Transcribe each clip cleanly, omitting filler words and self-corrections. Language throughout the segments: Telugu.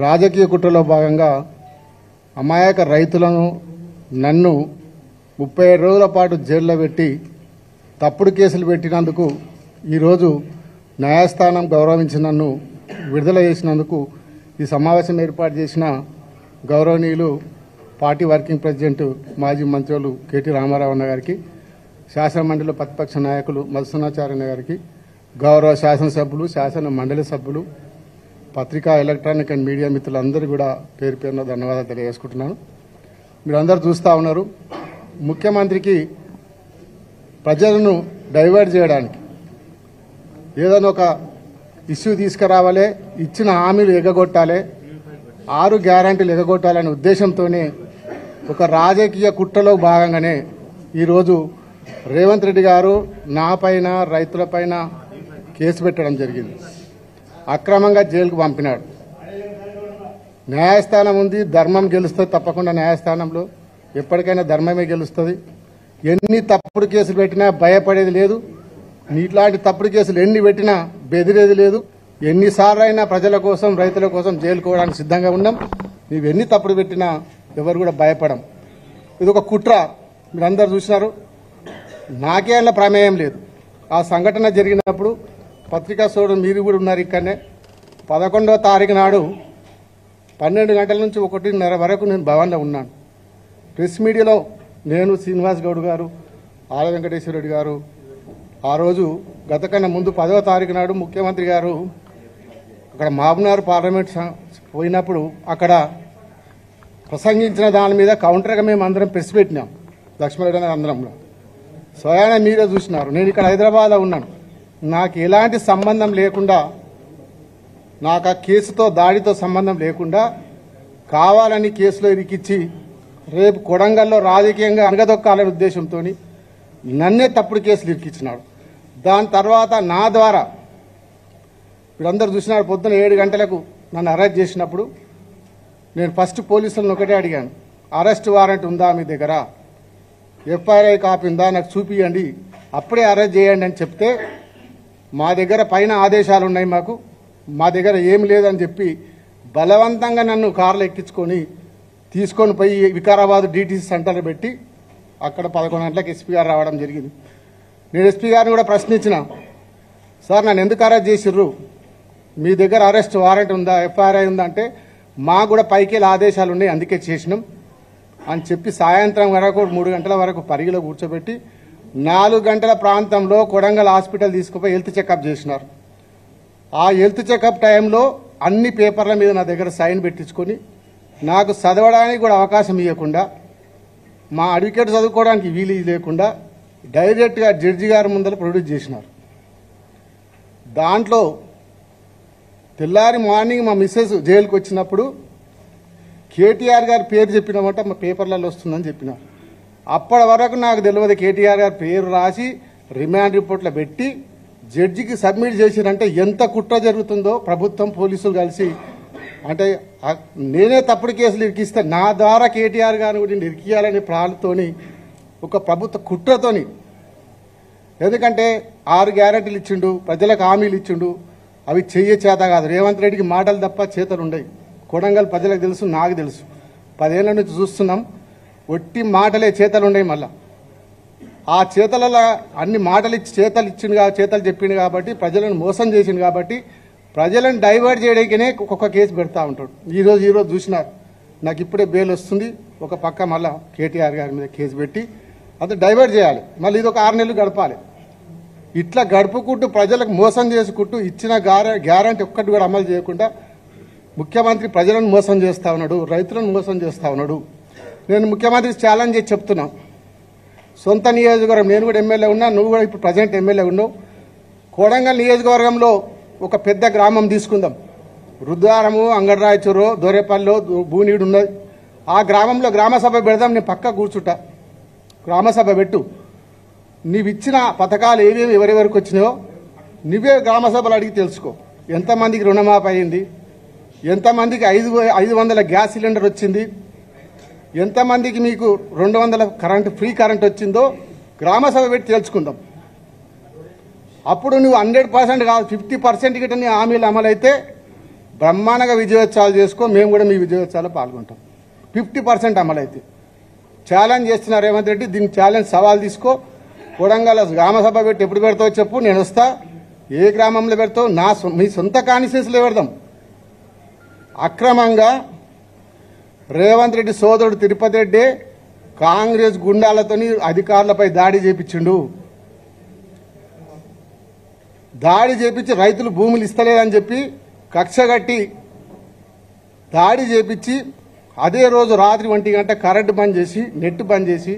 రాజకీయ కుట్రలో భాగంగా అమాయక రైతులను నన్ను 37 రోజుల పాటు జైల్లో పెట్టి తప్పుడు కేసులు పెట్టినందుకు ఈరోజు న్యాయస్థానం గౌరవించి నన్ను విడుదల చేసినందుకు ఈ సమావేశం ఏర్పాటు చేసిన గౌరవనీయులు పార్టీ వర్కింగ్ ప్రెసిడెంట్ మాజీ మంత్రులు కేటీ రామారావు అన్న గారికి, శాసనమండలి ప్రతిపక్ష నాయకులు మధుసూదనాచార్య గారికి, గౌరవ శాసనసభ్యులు, శాసన మండలి సభ్యులు, పత్రికా, ఎలక్ట్రానిక్ అండ్ మీడియా మిత్రులందరూ కూడా పేరు పేరున ధన్యవాదాలు తెలియజేసుకుంటున్నాను. మీరందరూ చూస్తూ ఉన్నారు, ముఖ్యమంత్రికి ప్రజలను డైవర్ట్ చేయడానికి ఏదైనా ఒక ఇష్యూ తీసుకురావాలి, ఇచ్చిన హామీలు ఎగగొట్టాలి, 6 గ్యారంటీలు ఎగగొట్టాలనే ఉద్దేశంతోనే ఒక రాజకీయ కుట్రలో భాగంగానే ఈరోజు రేవంత్ రెడ్డి గారు నాపైన, రైతులపైన కేసు పెట్టడం జరిగింది. అక్రమంగా జైలుకు పంపినాడు. న్యాయస్థానం ఉంది, ధర్మం గెలుస్తుంది. తప్పకుండా న్యాయస్థానంలో ఎప్పటికైనా ధర్మమే గెలుస్తుంది. ఎన్ని తప్పుడు కేసులు పెట్టినా భయపడేది లేదు. ఇట్లాంటి తప్పుడు కేసులు ఎన్ని పెట్టినా బెదిరేది లేదు. ఎన్నిసార్లు అయినా ప్రజల కోసం, రైతుల కోసం జైలుకోవడానికి సిద్ధంగా ఉన్నాం. నీవు ఎన్ని తప్పుడు పెట్టినా ఎవరు కూడా భయపడం. ఇది ఒక కుట్ర, మీరందరూ చూసినారు. నాకే అలా ప్రమేయం లేదు. ఆ సంఘటన జరిగినప్పుడు పత్రికా సోదరులు మీరు కూడా ఉన్నారు ఇక్కడనే. 11వ తారీఖు నాడు 12 గంటల నుంచి 1:30 వరకు నేను భవన్లో ఉన్నాను. ప్రెస్ మీడియాలో నేను, శ్రీనివాస్ గౌడ్ గారు, ఆల వెంకటేశ్వర రెడ్డి గారు, ఆ రోజు గత కన్నా ముందు 10వ తారీఖు నాడు ముఖ్యమంత్రి గారు అక్కడ మహబూబ్నగర్ పార్లమెంట్ పోయినప్పుడు అక్కడ ప్రసంగించిన దాని మీద కౌంటర్గా మేము అందరం ప్రెస్ పెట్టినాం. లక్ష్మీరెడ్డి అందరంలో స్వయాన మీరే చూసినారు. నేను ఇక్కడ హైదరాబాద్లో ఉన్నాను. నాకు ఎలాంటి సంబంధం లేకుండా, నాకు ఆ కేసుతో, దాడితో సంబంధం లేకుండా కావాలని కేసులో ఇరికిచ్చి రేపు కొడంగల్లో రాజకీయంగా అనగదొక్కాలనే ఉద్దేశంతో నన్నే తప్పుడు కేసులు ఇరికిచ్చినాడు. దాని తర్వాత నా ద్వారా వీళ్ళందరూ చూసినారు. పొద్దున 7 గంటలకు నన్ను అరెస్ట్ చేసినప్పుడు నేను ఫస్ట్ పోలీసులను ఒకటే అడిగాను, అరెస్ట్ వారెంట్ ఉందా మీ దగ్గర, ఎఫ్ఐఆర్ కాపీ ఉందా, నాకు చూపియండి, అప్పుడే అరెస్ట్ చేయండి అని చెప్తే, మా దగ్గర పైన ఆదేశాలు ఉన్నాయి, మా దగ్గర ఏమి లేదని చెప్పి బలవంతంగా నన్ను కార్లో ఎక్కించుకొని తీసుకొని పోయి వికారాబాద్ డిటిసి సెంటర్లో పెట్టి అక్కడ 11 గంటలకు ఎస్పీ గారు రావడం జరిగింది. నేను ఎస్పీ గారిని కూడా ప్రశ్నించిన, సార్ నన్ను ఎందుకు అరెస్ట్ చేసిర్రు, మీ దగ్గర అరెస్ట్ వారెంట్ ఉందా, ఎఫ్ఐఆర్ ఉందా అంటే, మాకు కూడా పైకి ఆదేశాలు ఉన్నాయి అందుకే చేసినాం అని చెప్పి సాయంత్రం వరకు 3 గంటల వరకు పరిగిలో కూర్చోబెట్టి 4 గంటల ప్రాంతంలో కొడంగల్ హాస్పిటల్ తీసుకుపోయి హెల్త్ చెకప్ చేసినారు. ఆ హెల్త్ చెకప్ టైంలో అన్ని పేపర్ల మీద నా దగ్గర సైన్ పెట్టించుకొని నాకు చదవడానికి కూడా అవకాశం ఇవ్వకుండా, మా అడ్వకేట్ చదువుకోవడానికి వీలు లేకుండా డైరెక్ట్గా జడ్జి గారి ముందర ప్రొడ్యూస్ చేసినారు. దాంట్లో తెల్లారి మార్నింగ్ మా మిస్సెస్ జైలుకి వచ్చినప్పుడు కేటీఆర్ గారి పేరు చెప్పినామంటే మా పేపర్లలో వస్తుందని చెప్పినారు. అప్పటి వరకు నాకు తెలియదు. కేటీఆర్ గారి పేరు రాసి రిమాండ్ రిపోర్ట్లో పెట్టి జడ్జికి సబ్మిట్ చేసిరంటే ఎంత కుట్ర జరుగుతుందో ప్రభుత్వం, పోలీసులు కలిసి. అంటే నేనే తప్పుడు కేసులు ఇరికిస్తే నా ద్వారా కేటీఆర్ గారిని కూడా ఇరికియాలనే ప్రాణతోని, ఒక ప్రభుత్వ కుట్రతోని. ఎందుకంటే 6 గ్యారెంటీలు ఇచ్చిండు, ప్రజలకు హామీలు ఇచ్చిండు, అవి చెయ్యే చేత కాదు. రేవంత్ రెడ్డికి మాటలు తప్ప చేతలు ఉండవు. కొడంగల్ ప్రజలకు తెలుసు, నాకు తెలుసు. 10 ఏళ్ల నుంచి చూస్తున్నాం. ఒట్టి మాటలే, చేతలు ఉండవు. మళ్ళా ఆ చేతలలో అన్ని మాటలు ఇచ్చి చేతలు చెప్పిండు కాబట్టి, ప్రజలను మోసం చేసిండు కాబట్టి, ప్రజలను డైవర్ట్ చేయడానికినే ఒక్కొక్క కేసు పెడతా ఉంటాడు. ఈరోజు చూసినారు, నాకు ఇప్పుడే బెయిల్ వస్తుంది. ఒక పక్క మళ్ళీ కేటీఆర్ గారి మీద కేసు పెట్టి అది డైవర్ట్ చేయాలి. మళ్ళీ ఇది ఒక 6 నెలలు గడపాలి. ఇట్లా గడుపుకుంటూ ప్రజలకు మోసం చేసుకుంటూ ఇచ్చిన గ్యారంటీ ఒక్కటి కూడా అమలు చేయకుండా ముఖ్యమంత్రి ప్రజలను మోసం చేస్తూ ఉన్నాడు, రైతులను మోసం చేస్తూ ఉన్నాడు. నేను ముఖ్యమంత్రికి ఛాలెంజ్ చేసి చెప్తున్నా, సొంత నియోజకవర్గం, నేను కూడా ఎమ్మెల్యే ఉన్నా, నువ్వు కూడా ఇప్పుడు ప్రజెంట్ ఎమ్మెల్యే ఉన్నావు. కొడంగల్ నియోజకవర్గంలో ఒక పెద్ద గ్రామం తీసుకుందాం. రుద్దారము, అంగడ్రాయచూరు, దొరేపల్లి, భూనీడు ఉన్నది. ఆ గ్రామంలో గ్రామసభ పెడదాం. నేను పక్క కూర్చుంటా, గ్రామసభ పెట్టు. నీవు ఇచ్చిన పథకాలు ఏవేమి ఎవరెవరికి వచ్చినాయో నువ్వే గ్రామసభలు అడిగి తెలుసుకో. ఎంతమందికి రుణమాఫీ అయింది, ఎంతమందికి 500 గ్యాస్ సిలిండర్ వచ్చింది, ఎంతమందికి మీకు 200 ఫ్రీ కరెంట్ వచ్చిందో గ్రామసభ పెట్టి తెలుసుకుందాం. అప్పుడు నువ్వు 100% కాదు 50% గిట్ట నీ హామీలు అమలైతే బ్రహ్మాండంగా విజయోత్సవాలు చేసుకో, మేము కూడా మీ విజయోత్సవాల్లో పాల్గొంటాం. 50% అమలైతే ఛాలెంజ్ చేస్తున్నారు రేవంత్ రెడ్డి. దీన్ని ఛాలెంజ్ సవాల్ తీసుకో. కొడంగల్ గ్రామసభ పెట్టి ఎప్పుడు పెడతావో చెప్పు, నేను వస్తా. ఏ గ్రామంలో పెడతావు? మీ సొంత కాన్స్టిట్యూన్సీలో పెడదాం. అక్రమంగా రేవంత్ రెడ్డి సోదరుడు తిరుపతి రెడ్డి కాంగ్రెస్ గుండాలతోని అధికారులపై దాడి చేపించిండు. దాడి చేపించి రైతులు భూములు ఇస్తలేదని చెప్పి కక్షగట్టి దాడి చేపించి అదే రోజు రాత్రి 1 గంట కరెంటు బంద్ చేసి నెట్ బంద్ చేసి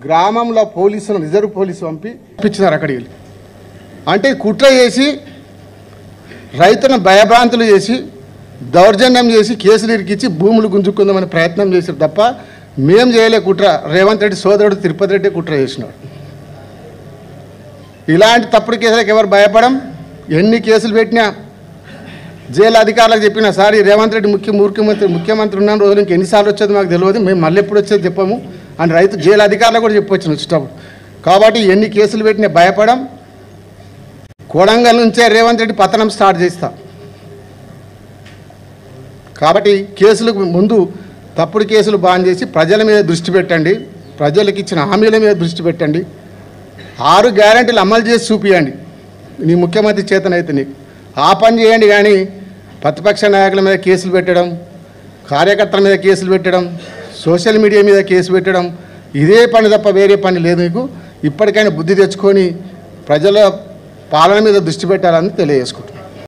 గ్రామంలో పోలీసులు రిజర్వ్ పోలీసు పంపి ఇప్పించినారు అక్కడికి వెళ్ళి. అంటే కుట్ర చేసి రైతులను భయభ్రాంతులు చేసి దౌర్జన్యం చేసి కేసులు ఇరికిచ్చి భూములు గుంజుకుందామని ప్రయత్నం చేశారు తప్ప మేం చేయలే కుట్ర. రేవంత్ రెడ్డి సోదరుడు తిరుపతి రెడ్డి కుట్ర చేసినాడు. ఇలాంటి తప్పుడు కేసులకు ఎవరు భయపడం? ఎన్ని కేసులు పెట్టినా జైలు అధికారులకు చెప్పినా సార్ రేవంత్ రెడ్డి ముఖ్యమంత్రి ఉన్న రోజులు ఇంక ఎన్నిసార్లు వచ్చేది మాకు తెలియదు, మేము మళ్ళీ ఎప్పుడు వచ్చేది చెప్పము అని రైతు జైలు అధికారులు కూడా చెప్పొచ్చిన వచ్చేటప్పుడు. కాబట్టి ఎన్ని కేసులు పెట్టినా భయపడం. కొడంగల్ నుంచే రేవంత్ రెడ్డి పతనం స్టార్ట్ చేస్తా. కాబట్టి కేసులకు ముందు తప్పుడు కేసులు బాన్ చేసి ప్రజల మీద దృష్టి పెట్టండి, ప్రజలకు ఇచ్చిన హామీల మీద దృష్టి పెట్టండి, 6 గ్యారెంటీలు అమలు చేసి చూపియండి. నీ ముఖ్యమంత్రి చేతనైతే నీకు ఆ పని చేయండి. కానీ ప్రతిపక్ష నాయకుల మీద కేసులు పెట్టడం, కార్యకర్తల మీద కేసులు పెట్టడం, సోషల్ మీడియా మీద కేసు పెట్టడం, ఇదే పని తప్ప వేరే పని లేదు నీకు. ఇప్పటికైనా బుద్ధి తెచ్చుకొని ప్రజల పాలన మీద దృష్టి పెట్టాలని తెలియజేసుకుంటున్నాను.